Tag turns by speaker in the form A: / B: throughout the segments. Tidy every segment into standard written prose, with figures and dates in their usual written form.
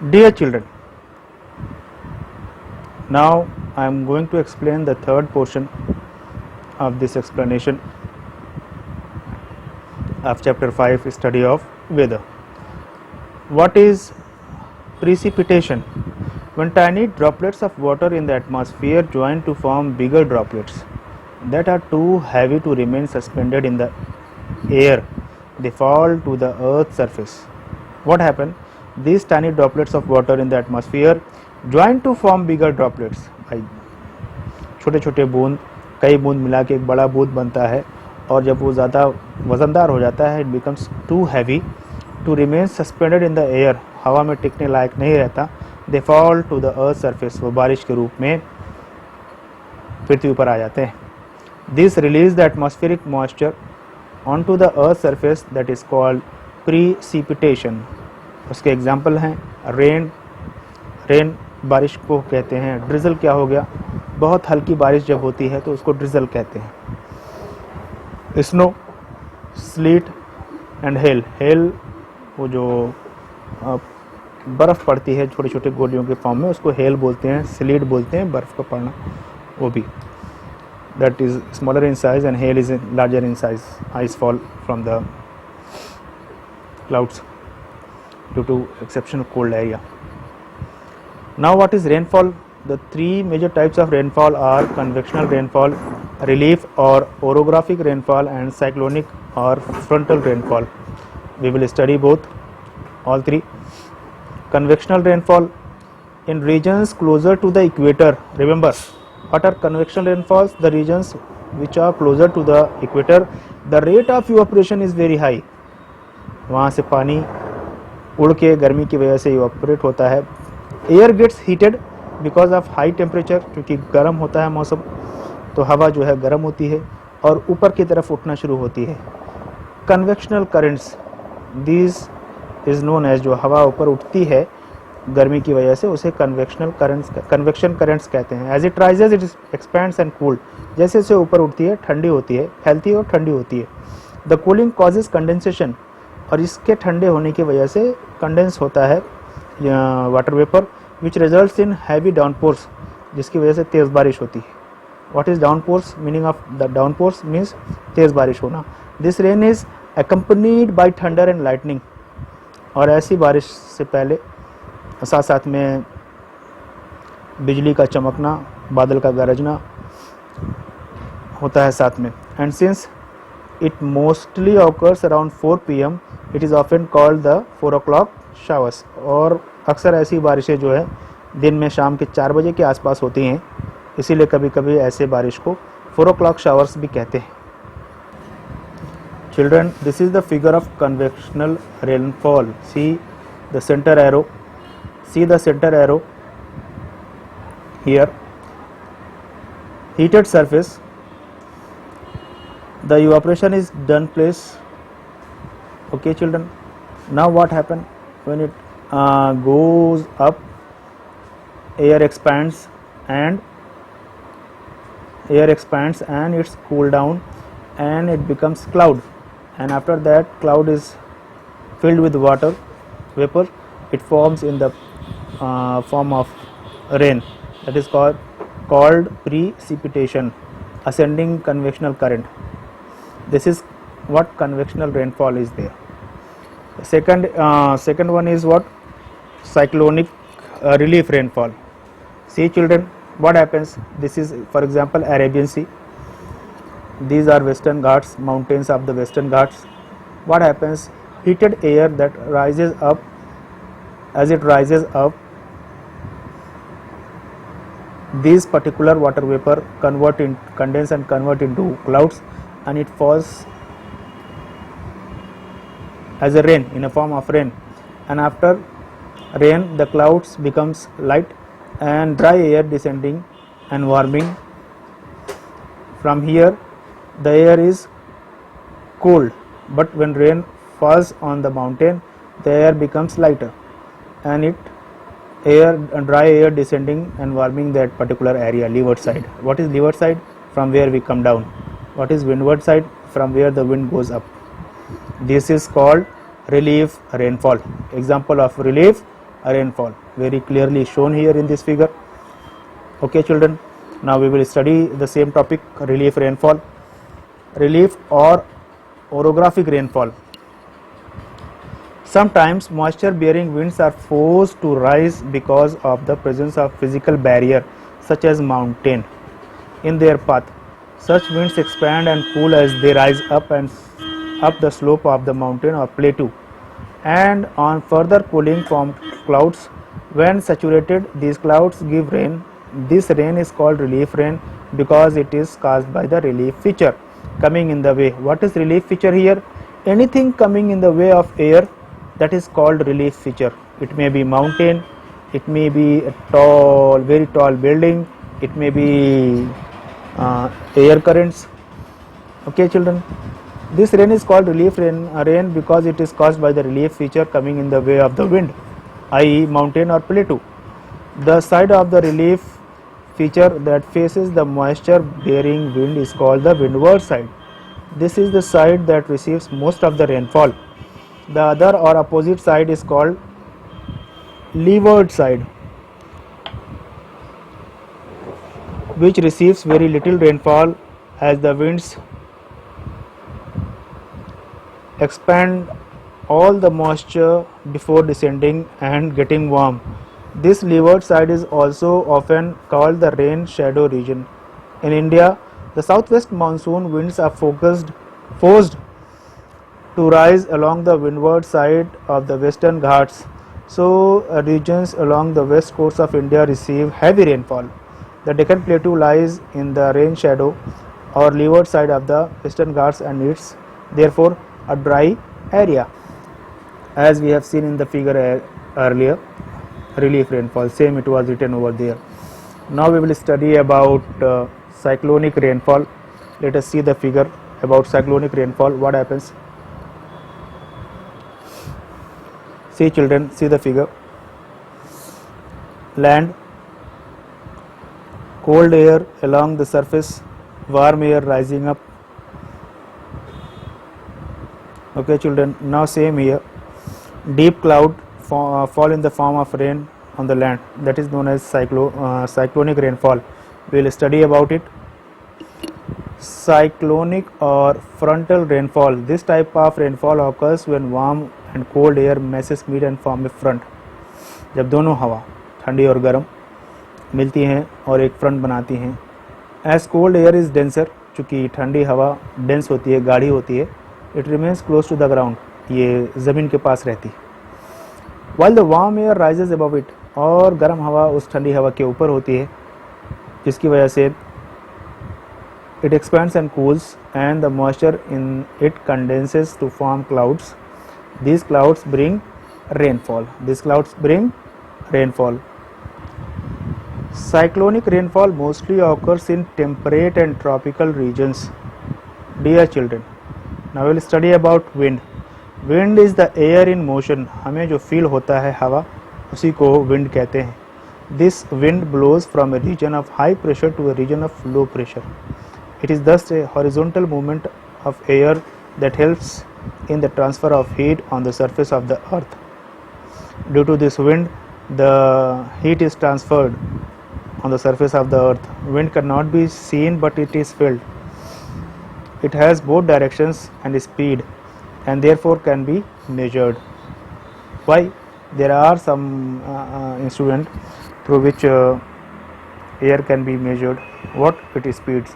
A: Dear children, now I am going to explain the third portion of this explanation of chapter 5, study of weather. What is precipitation? When tiny droplets of water in the atmosphere join to form bigger droplets that are too heavy to remain suspended in the air, they fall to the earth's surface. What happened? These tiny droplets of water in the atmosphere join to form bigger droplets. छोटे छोटे बूंद, कई बूंद मिला के एक बड़ा बूंद बनता है, और जब वो ज़्यादा वज़नदार हो जाता है, it becomes too heavy to remain suspended in the air, हवा में टिकने लायक नहीं रहता, they fall to the earth surface, वो बारिश के रूप में पृथ्वी पर आ जाते हैं. This release the atmospheric moisture on to the earth surface, that is called precipitation. उसके एग्जाम्पल हैं रेन बारिश को कहते हैं. ड्रिजल क्या हो गया? बहुत हल्की बारिश जब होती है तो उसको ड्रिजल कहते हैं. स्नो, स्लीट एंड हेल वो जो बर्फ़ पड़ती है छोटे छोटे गोलियों के फॉर्म में, उसको हेल बोलते हैं. स्लीट बोलते हैं बर्फ़ का पड़ना, वो भी. That is smaller in size and hell is larger in size. Ice fall from the clouds due to exceptional cold area. Now what is rainfall? The three major types of rainfall are convectional rainfall, relief or orographic rainfall, and cyclonic or frontal rainfall. We will study both, all three. Convectional rainfall in regions closer to the equator. Remember, what are convectional rainfalls? The regions which are closer to the equator, the rate of evaporation is very high. वहाँ से पानी उड़ के गर्मी की वजह से evaporate होता है. Air gets heated because of high temperature, क्योंकि गर्म होता है मौसम, तो हवा जो है गर्म होती है और ऊपर की तरफ उठना शुरू होती है. Convectional currents, this is known as, जो हवा ऊपर उठती है गर्मी की वजह से, उसे कन्वेक्शन करंट्स कहते हैं. As it rises it expands and cooled, जैसे जैसे ऊपर उठती है ठंडी होती है, फैलती है और ठंडी होती है. द कूलिंग कॉजेज कंडेंसेशन, और इसके ठंडे होने की वजह से कंडेंस होता है water vapour, which results in heavy downpours, जिसकी वजह से तेज़ बारिश होती है. What is downpours? Meaning of the downpours means तेज़ बारिश होना. This rain is accompanied by thunder and lightning, और ऐसी बारिश से पहले साथ साथ में बिजली का चमकना, बादल का गरजना होता है साथ में. And since it mostly occurs around 4 p.m. it is often called the 4 o'clock showers. और अक्सर ऐसी बारिशें जो है दिन में शाम के 4 बजे के आसपास होती हैं, इसीलिए कभी कभी ऐसे बारिश को 4 o'clock showers भी कहते हैं. Children, this is the figure of convectional rainfall. See the center arrow. See the center arrow here. Heated surface. The evaporation is done place. Okay children, now what happen? When it goes up, air expands and it's cool down and it becomes cloud, and after that cloud is filled with water vapor. It forms in the form of rain, that is called precipitation, ascending convectional current. This is what convectional rainfall is there. Second one is what? Cyclonic relief rainfall. See children, what happens? This is, for example, Arabian Sea. These are Western Ghats, mountains of the Western Ghats. What happens? Heated air that rises up, as it rises up, these particular water vapor condense and convert into clouds, and it falls as a rain, in a form of rain. And after rain, the clouds becomes light and dry air descending and warming. From here the air is cold, but when rain falls on the mountain, the air becomes lighter, and dry air descending and warming that particular area. Leeward side. What is leeward side? From where we come down. What is windward side? From where the wind goes up. This is called relief rainfall. Example of relief rainfall, very clearly shown here in this figure. Okay children, now we will study the same topic, relief rainfall. Relief or orographic rainfall. Sometimes moisture bearing winds are forced to rise because of the presence of physical barrier such as mountain in their path. Such winds expand and cool as they rise up the slope of the mountain or plateau, and on further cooling from clouds. When saturated, these clouds give rain. This rain is called relief rain because it is caused by the relief feature coming in the way. What is relief feature here? Anything coming in the way of air, that is called relief feature. It may be mountain, it may be a tall, very tall building, it may be air currents. Okay children, this rain is called relief rain because it is caused by the relief feature coming in the way of the wind, i.e. mountain or plateau. The side of the relief feature that faces the moisture bearing wind is called the windward side. This is the side that receives most of the rainfall. The other or opposite side is called leeward side, which receives very little rainfall as the winds expand all the moisture before descending and getting warm. This leeward side is also often called the rain shadow region. In India, the southwest monsoon winds are forced to rise along the windward side of the western Ghats. So, regions along the west coast of India receive heavy rainfall. The Deccan Plateau lies in the rain shadow or leeward side of the western Ghats, and it's therefore a dry area. As we have seen in the figure earlier, relief rainfall, same it was written over there. Now we will study about cyclonic rainfall. Let us see the figure about cyclonic rainfall. What happens? See children, see the figure. Land, cold air along the surface, warm air rising up. Okay children, now same here. Deep cloud fall in the form of rain on the land, that is known as cyclonic rainfall. We will study about it. Cyclonic or frontal rainfall. This type of rainfall occurs when warm and cold air masses meet and form a front. जब दोनों हवा ठंडी और गर्म मिलती हैं और एक फ्रंट बनाती हैं. As cold air is denser, चूँकि ठंडी हवा डेंस होती है, गाढ़ी होती है, it remains close to the ground, ये ज़मीन के पास रहती है. While the warm air rises above it, और गर्म हवा उस ठंडी हवा के ऊपर होती है, जिसकी वजह से it expands and cools and the moisture in it condenses to form clouds. These clouds bring rainfall. Cyclonic rainfall mostly occurs in temperate and tropical regions. Dear children, now we will study about wind. Wind is the air in motion. हमें जो feel होता है हवा, उसी को wind कहते हैं. This wind blows from a region of high pressure to a region of low pressure. It is thus a horizontal movement of air that helps in the transfer of heat on the surface of the earth. Due to this wind, the heat is transferred on the surface of the earth. Wind cannot be seen, but it is felt. It has both directions and speed, and therefore can be measured. Why? There are some instruments through which air can be measured. What it speeds.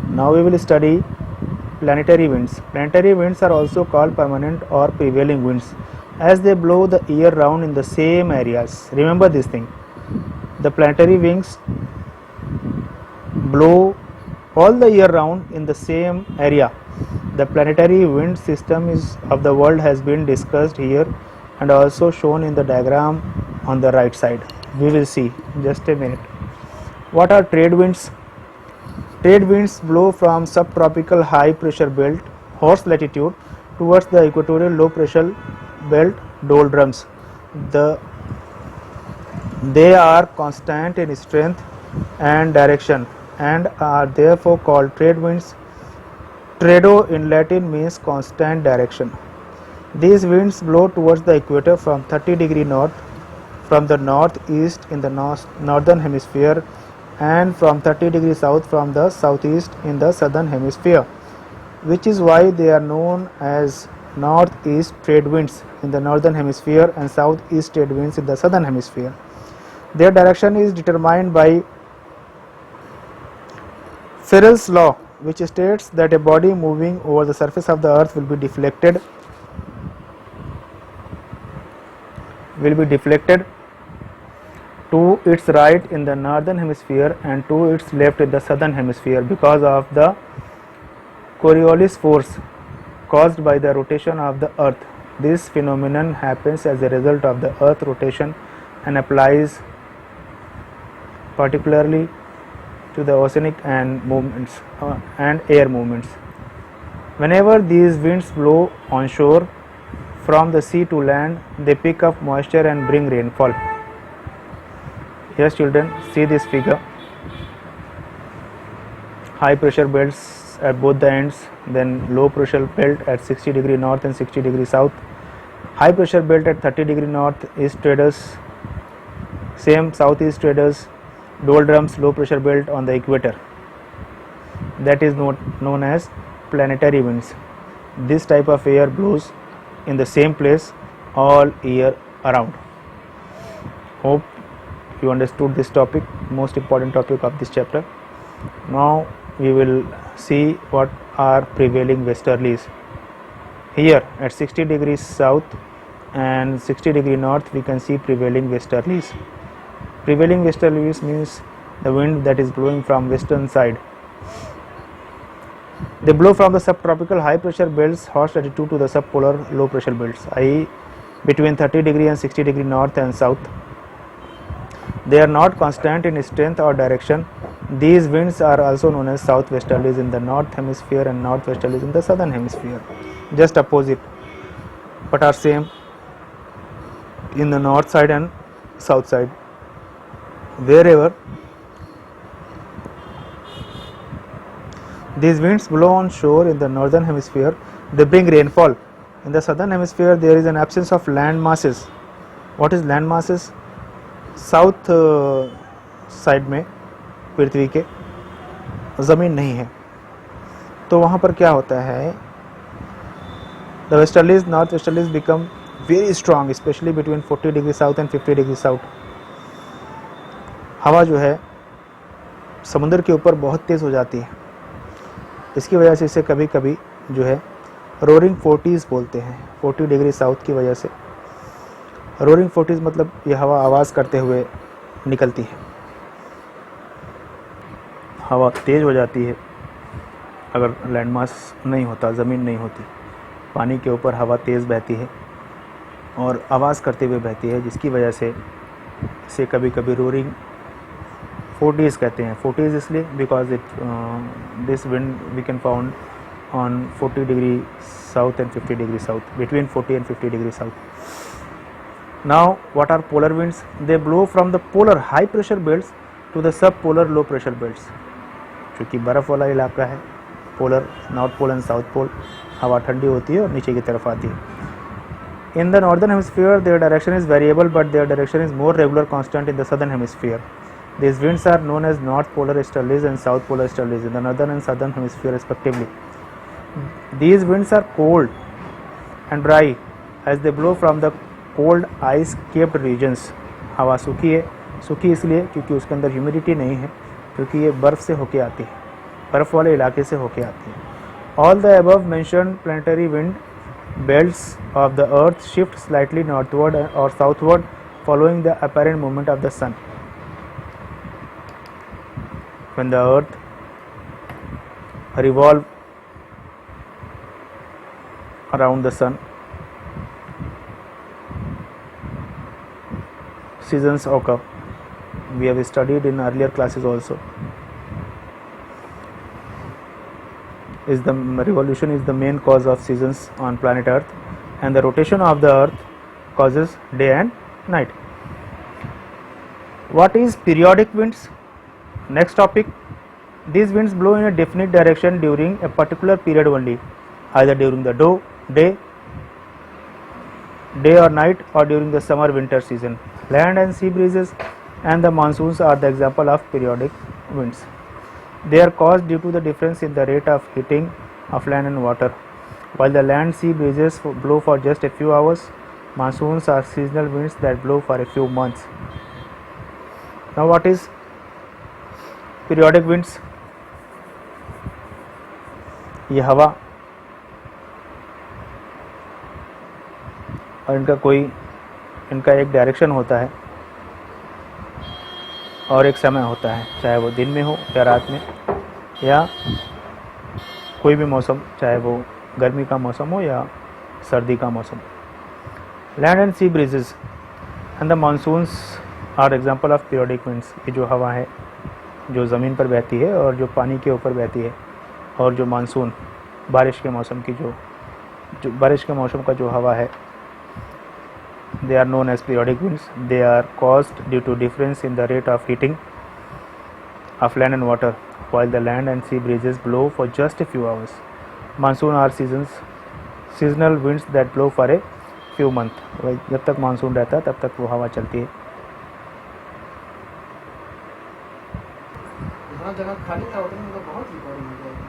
A: Now we will study planetary winds. Planetary winds are also called permanent or prevailing winds, as they blow the year round in the same areas. Remember this thing. The planetary winds blow all the year round in the same area. The planetary wind system of the world has been discussed here and also shown in the diagram on the right side. We will see. Just a minute. What are trade winds? Trade winds blow from subtropical high pressure belt, horse latitude, towards the equatorial low pressure belt, doldrums. They are constant in strength and direction and are therefore called trade winds. Trado in Latin means constant direction. These winds blow towards the equator from 30° north, from the northeast in the northern hemisphere, and from 30° south from the southeast in the southern hemisphere, which is why they are known as northeast trade winds in the northern hemisphere and southeast trade winds in the southern hemisphere. Their direction is determined by Ferrel's law, which states that a body moving over the surface of the earth will be deflected to its right in the northern hemisphere and to its left in the southern hemisphere because of the Coriolis force caused by the rotation of the earth. This phenomenon happens as a result of the earth rotation and applies particularly to the oceanic and air movements. Whenever these winds blow on shore from the sea to land, they pick up moisture and bring rainfall. Yes, children, see this figure. High pressure belts at both the ends, then low pressure belt at 60° north and 60° south. High pressure belt at 30° north east traders, same southeast traders. Doldrums low pressure belt on the equator. That is known as planetary winds. This type of air blows in the same place all year around. Hope you understood this topic, most important topic of this chapter. Now we will see what are prevailing westerlies. Here at 60° south and 60° north we can see prevailing westerlies. Prevailing westerlies means the wind that is blowing from western side. They blow from the subtropical high pressure belts host latitude to the subpolar low pressure belts, i.e. between 30° and 60° north and south. They are not constant in strength or direction. These winds are also known as southwesterlies in the north hemisphere and northwesterlies in the southern hemisphere, just opposite, but are same in the north side and south side. Wherever these winds blow on shore in the northern hemisphere, they bring rainfall. In the southern hemisphere, there is an absence of land masses. What is land masses? South side में पृथ्वी के ज़मीन नहीं है, तो वहाँ पर क्या होता है, the westerlies north westerlies become very strong, specially between 40° south and 50° south. हवा जो है समुद्र के ऊपर बहुत तेज़ हो जाती है. इसकी वजह से इसे कभी कभी जो है रोरिंग 40s बोलते हैं. 40° साउथ की वजह से रोरिंग 40s मतलब ये हवा आवाज़ करते हुए निकलती है. हवा तेज़ हो जाती है अगर लैंडमास नहीं होता, ज़मीन नहीं होती. पानी के ऊपर हवा तेज़ बहती है और आवाज़ करते हुए बहती है, जिसकी वजह से इसे कभी कभी रोरिंग 40s कहते हैं. 40s इसलिए because this wind we can found on 40° south and 50° south, between 40 and 50° south. Now what are polar winds? They blow from the polar high pressure belts to the subpolar low pressure belts. चूँकि बर्फ़ वाला इलाका है, polar north pole and south pole, हवा ठंडी होती है और नीचे की तरफ आती है. In the northern hemisphere their direction is variable, but their direction is more regular constant in the southern hemisphere. These winds are known as north polar easterlies and south polar easterlies in the northern and southern hemisphere respectively. These winds are cold and dry as they blow from the cold ice capped regions. हवा सूखी है, सूखी इसलिए क्योंकि उसके अंदर humidity नहीं है, क्योंकि ये बर्फ़ से होके आती है, बर्फ़ वाले इलाके से होके आती है. All the above mentioned planetary wind belts of the earth shift slightly northward or southward following the apparent movement of the sun. When the earth revolves around the sun, seasons occur. We have studied in earlier classes also. The revolution is the main cause of seasons on planet Earth, and the rotation of the Earth causes day and night. What is periodic winds? Next topic. These winds blow in a definite direction during a particular period only, either during the day day or night or during the summer winter season. Land and sea breezes and the monsoons are the example of periodic winds. They are caused due to the difference in the rate of heating of land and water. While the land sea breezes blow for just a few hours, monsoons are seasonal winds that blow for a few months. Now what is periodic winds? ये हवा और इनका एक direction होता है और एक समय होता है, चाहे वो दिन में हो या रात में या कोई भी मौसम, चाहे वो गर्मी का मौसम हो या सर्दी का मौसम. Land and sea breezes and the monsoons are example of periodic winds. ये जो हवा है जो ज़मीन पर बहती है और जो पानी के ऊपर बहती है, और जो मानसून बारिश के मौसम की जो बारिश के मौसम का जो हवा है, they are known as periodic winds. They are caused due to difference in the rate of heating of land and water, while the land and sea breezes blow for just a few hours. Monsoon are seasonal winds that blow for a few months. जब तक monsoon रहता है तब तक वो हवा चलती है.
B: जहाँ जगह खाली था उतने में तो बहुत रिकॉर्डिंग हो जाएगी.